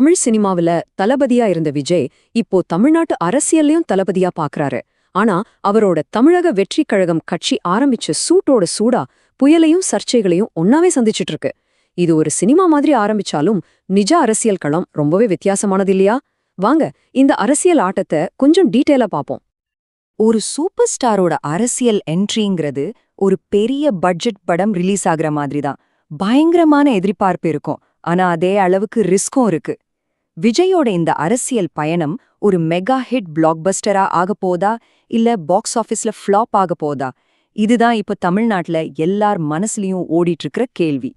தமிழ் சினிமாவுல தளபதியா இருந்த விஜய் இப்போ தமிழ்நாட்டு அரசியல்லையும் தளபதியா பாக்குறாரு. ஆனா அவரோட தமிழக வெற்றி கழகம் கட்சி ஆரம்பிச்ச சூட்டோட சூடா புயலையும் சர்ச்சைகளையும் ஒன்னாவே சந்திச்சுட்டு இருக்கு. இது ஒரு சினிமா மாதிரி ஆரம்பிச்சாலும் நிஜ அரசியல் களம் ரொம்பவே வித்தியாசமானது இல்லையா? வாங்க இந்த அரசியல் ஆட்டத்தை கொஞ்சம் டீட்டெயிலா பாப்போம். ஒரு சூப்பர் ஸ்டாரோட அரசியல் என்ட்ரிங்கிறது ஒரு பெரிய பட்ஜெட் படம் ரிலீஸ் ஆகுற மாதிரி தான். பயங்கரமான எதிர்பார்ப்பு இருக்கும், ஆனா அதே அளவுக்கு ரிஸ்க்கும் இருக்கு. விஜயோட இந்த அரசியல் பயணம் ஒரு மெகா ஹிட் பிளாக்பஸ்டரா ஆகப்போதா இல்ல பாக்ஸ் ஆபீஸ்ல ஃப்ளாப் ஆகப்போதா? இதுதான் இப்ப தமிழ்நாட்டுல எல்லார் மனசுலயும் ஓடிட்டு இருக்கிற கேள்வி.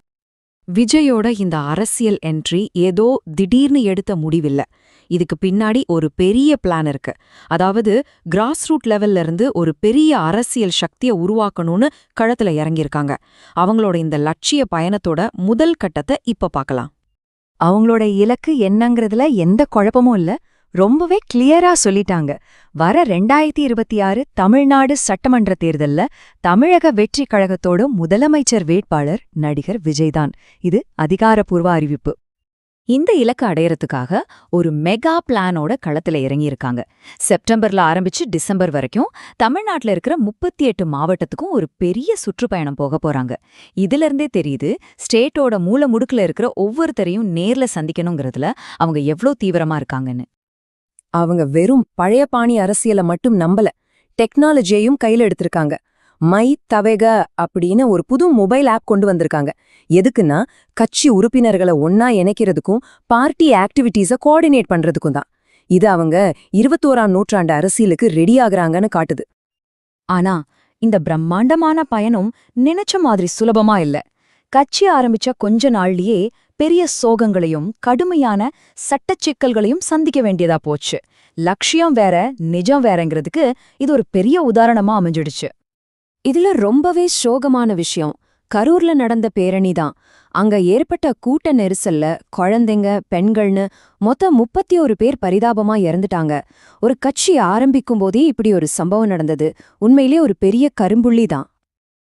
விஜயோட இந்த அரசியல் என்ட்ரி ஏதோ திடீர்னு எடுத்த முடிவில்ல. இதுக்கு பின்னாடி ஒரு பெரிய பிளான் இருக்கு. அதாவது கிராஸ் ரூட் லெவல்ல இருந்து ஒரு பெரிய அரசியல் சக்தியை உருவாக்கணும்னு களத்துல இறங்கியிருக்காங்க. அவங்களோட இந்த லட்சிய பயணத்தோட முதல் கட்டத்தை இப்ப பார்க்கலாம். அவங்களோட இலக்கு என்னங்கிறதுல எந்த குழப்பமும் இல்ல, ரொம்பவே கிளியரா சொல்லிட்டாங்க. வர 2026 தமிழ்நாடு சட்டமன்ற தேர்தல்ல தமிழக வெற்றி கழகத்தோட முதலமைச்சர் வேட்பாளர் நடிகர் விஜய்தான். இது அதிகாரப்பூர்வ அறிவிப்பு. இந்த இலக்கு அடையறதுக்காக ஒரு மெகா பிளானோட களத்துல இறங்கியிருக்காங்க. செப்டம்பர்ல ஆரம்பிச்சு டிசம்பர் வரைக்கும் தமிழ்நாட்டுல இருக்கிற 38 மாவட்டத்துக்கும் ஒரு பெரிய சுற்றுப்பயணம் போக போறாங்க. இதுல இருந்தே தெரியுது ஸ்டேட்டோட மூல முடுக்குல இருக்கிற ஒவ்வொருத்தரையும் நேர்ல சந்திக்கணுங்கிறதுல அவங்க எவ்ளோ தீவிரமா இருக்காங்கன்னு. அவங்க வெறும் பழைய பாணி அரசியலை மட்டும் நம்பல, டெக்னாலஜியையும் கையில எடுத்திருக்காங்க. மை தவேக அப்படின்னு ஒரு புது மொபைல் ஆப் கொண்டு வந்திருக்காங்க. எதுக்குன்னா கட்சி உறுப்பினர்களை ஒன்னா இணைக்கிறதுக்கும் பார்ட்டி ஆக்டிவிட்டீஸை கோஆர்டினேட் பண்றதுக்கும் தான். இது அவங்க 21ஆம் நூற்றாண்டு அரசியலுக்கு ரெடி ஆகுறாங்கன்னு காட்டுது. ஆனா இந்த பிரம்மாண்டமான பயணம் நினைச்ச மாதிரி சுலபமா இல்ல. கட்சி ஆரம்பிச்ச கொஞ்ச நாள்லயே பெரிய சோகங்களையும் கடுமையான சட்டச் சிக்கல்களையும் சந்திக்க வேண்டியதா போச்சு. லட்சியம் வேற நிஜம் வேறங்கிறதுக்கு இது ஒரு பெரிய உதாரணமா அமைஞ்சிடுச்சு. இதுல ரொம்பவே சோகமான விஷயம் கரூர்ல நடந்த பேரணி தான். அங்க ஏற்பட்ட கூட்ட நெரிசல்ல குழந்தைங்க, பெண்கள்னு மொத்தம் 31 பேர் பரிதாபமா இறந்துட்டாங்க. ஒரு கட்சி ஆரம்பிக்கும் போதே இப்படி ஒரு சம்பவம் நடந்தது உண்மையிலே ஒரு பெரிய கரும்புள்ளி தான்.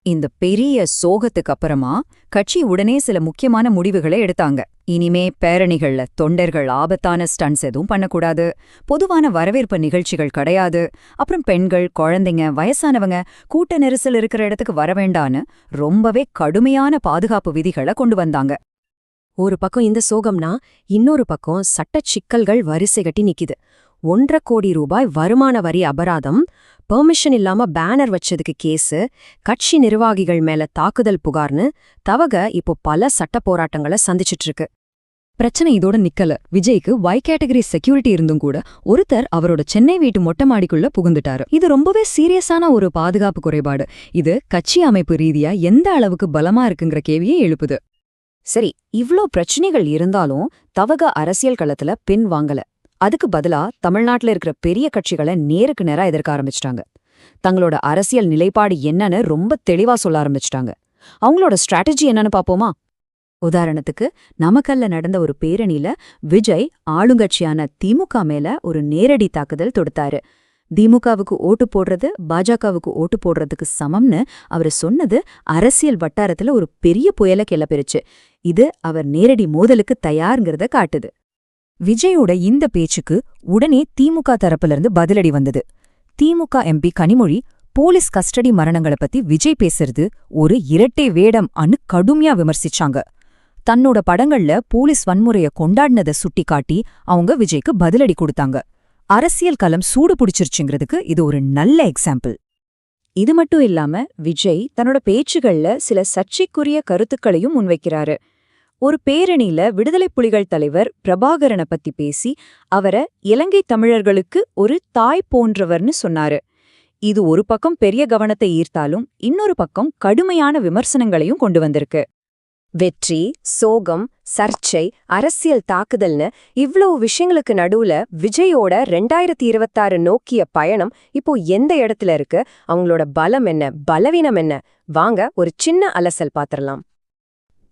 இந்த பெரிய சோகத்துக்கு அப்புறமா கட்சி உடனே சில முக்கியமான முடிவுகளை எடுத்தாங்க. இனிமே பேரணிகள்ல தொண்டர்கள் ஆபத்தான ஸ்டண்ட்ஸ் எதுவும் பண்ணக்கூடாது, பொதுவான வரவேற்பு நிகழ்ச்சிகள் கிடையாது, அப்புறம் பெண்கள், குழந்தைங்க, வயசானவங்க கூட்ட நெரிசல் இருக்கிற இடத்துக்கு வரவேண்டான்னு ரொம்பவே கடுமையான பாதுகாப்பு விதிகளை கொண்டு வந்தாங்க. ஒரு பக்கம் இந்த சோகம்னா இன்னொரு பக்கம் சட்டச் சிக்கல்கள் வரிசை கட்டி நிக்குது. 1.5 கோடி ரூபாய் வருமான வரி அபராதம், பெர்மிஷன் இல்லாம பேனர் வச்சதுக்கு கேஸு, கட்சி நிர்வாகிகள் மேல தாக்குதல் புகார்னு தவக இப்போ பல சட்ட போராட்டங்களை சந்திச்சிட்டு இருக்கு. பிரச்சனை இதோட நிக்கல. விஜய்க்கு Y கேட்டகரி செக்யூரிட்டி இருந்தும் கூட ஒருத்தர் அவரோட சென்னை வீட்டு மொட்டை மாடிக்குள்ள புகுந்துட்டாரு. இது ரொம்பவே சீரியஸான ஒரு பாதுகாப்பு குறைபாடு. இது கட்சி அமைப்பு ரீதியா எந்த அளவுக்கு பலமா இருக்குங்கிற கேள்வியை எழுப்புது. சரி, இவ்ளோ பிரச்சனைகள் இருந்தாலும் தவக அரசியல் களத்துல பின் வாங்கல. அதுக்கு பதிலா தமிழ்நாட்டுல இருக்கிற பெரிய கட்சிகளை நேருக்கு நேரா எதிர்க்க ஆரம்பிச்சிட்டாங்க. தங்களோட அரசியல் நிலைப்பாடு என்னன்னு ரொம்ப தெளிவா சொல்ல ஆரம்பிச்சிட்டாங்க. அவங்களோட ஸ்ட்ராட்டஜி என்னன்னு பாப்போமா? உதாரணத்துக்கு நமக்கல்ல நடந்த ஒரு பேரணியில விஜய் ஆளுங்கட்சியான திமுக மேல ஒரு நேரடி தாக்குதல் தொடுத்தாரு. திமுகவுக்கு ஓட்டு போடுறது பாஜகவுக்கு ஓட்டு போடுறதுக்கு சமம்னு அவர் சொன்னது அரசியல் வட்டாரத்துல ஒரு பெரிய புயலை கிளப்பிருச்சு. இது அவர் நேரடி மோதலுக்கு தயார்ங்கிறத காட்டுது. விஜயோட இந்த பேச்சுக்கு உடனே திமுக தரப்பிலிருந்து பதிலடி வந்தது. திமுக எம்பி கனிமொழி போலீஸ் கஸ்டடி மரணங்களை பத்தி விஜய் பேசுறது ஒரு இரட்டை வேடம் அன்னு கடுமையா விமர்சிச்சாங்க. தன்னோட படங்கள்ல போலீஸ் வன்முறைய கொண்டாடினதை சுட்டிக்காட்டி அவங்க விஜய்க்கு பதிலடி கொடுத்தாங்க. அரசியல் களம் சூடு பிடிச்சிருச்சுங்கிறதுக்கு இது ஒரு நல்ல எக்ஸாம்பிள். இது மட்டும் இல்லாம விஜய் தன்னோட பேச்சுகள்ல சில சர்ச்சைக்குரிய கருத்துக்களையும் முன்வைக்கிறாரு. ஒரு பேரணியில விடுதலை புலிகள் தலைவர் பிரபாகரனை பத்தி பேசி அவரை இலங்கை தமிழர்களுக்கு ஒரு தாய் போன்றவர்னு சொன்னாரு. இது ஒரு பக்கம் பெரிய கவனத்தை ஈர்த்தாலும் இன்னொரு பக்கம் கடுமையான விமர்சனங்களையும் கொண்டு வந்திருக்கு. வெற்றி, சோகம், சர்ச்சை, அரசியல் தாக்குதல்னு இவ்வளவு விஷயங்களுக்கு நடுவுல விஜயோட 2026 நோக்கிய பயணம் இப்போ எந்த இடத்துல இருக்கு? அவங்களோட பலம் என்ன, பலவீனம் என்ன? வாங்க ஒரு சின்ன அலசல் பாத்திரலாம்.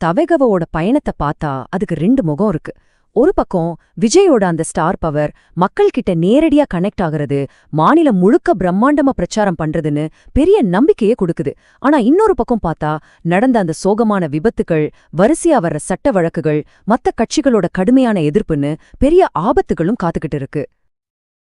தவகவோட பயணத்தை பார்த்தா அதுக்கு 2 முகம் இருக்கு. ஒரு பக்கம் விஜயோட அந்த ஸ்டார் பவர் மக்கள் கிட்ட நேரடியா கனெக்ட் ஆகுறது, மாநிலம் முழுக்க பிரம்மாண்டமா பிரச்சாரம் பண்றதுன்னு பெரிய நம்பிக்கையே கொடுக்குது. ஆனா இன்னொரு பக்கம் பார்த்தா நடந்த அந்த சோகமான விபத்துகள், வரிசையா வர்ற சட்ட வழக்குகள், மத்த கட்சிகளோட கடுமையான எதிர்ப்புன்னு பெரிய ஆபத்துகளும் காத்துக்கிட்டு இருக்கு.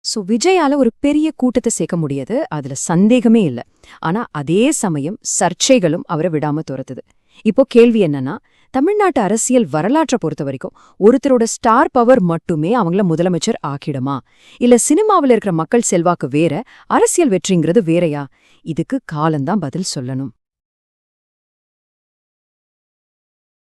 சோ விஜயால ஒரு பெரிய கூட்டத்தை சேர்க்க முடியாது, அதுல சந்தேகமே இல்ல. ஆனா அதே சமயம் சர்ச்சைகளும் அவரை விடாம துரத்துது. இப்போ கேள்வி என்னன்னா, தமிழ்நாட்டு அரசியல் வரலாற்றை பொறுத்த வரைக்கும் ஒருத்தரோட ஸ்டார் பவர் மட்டுமே அவங்கள முதலமைச்சர் ஆக்கிடுமா, இல்ல சினிமாவில் இருக்கிற மக்கள் செல்வாக்கு வேற, அரசியல் வெற்றிங்கிறது வேறயா? இதுக்கு காலம்தான் பதில் சொல்லணும்.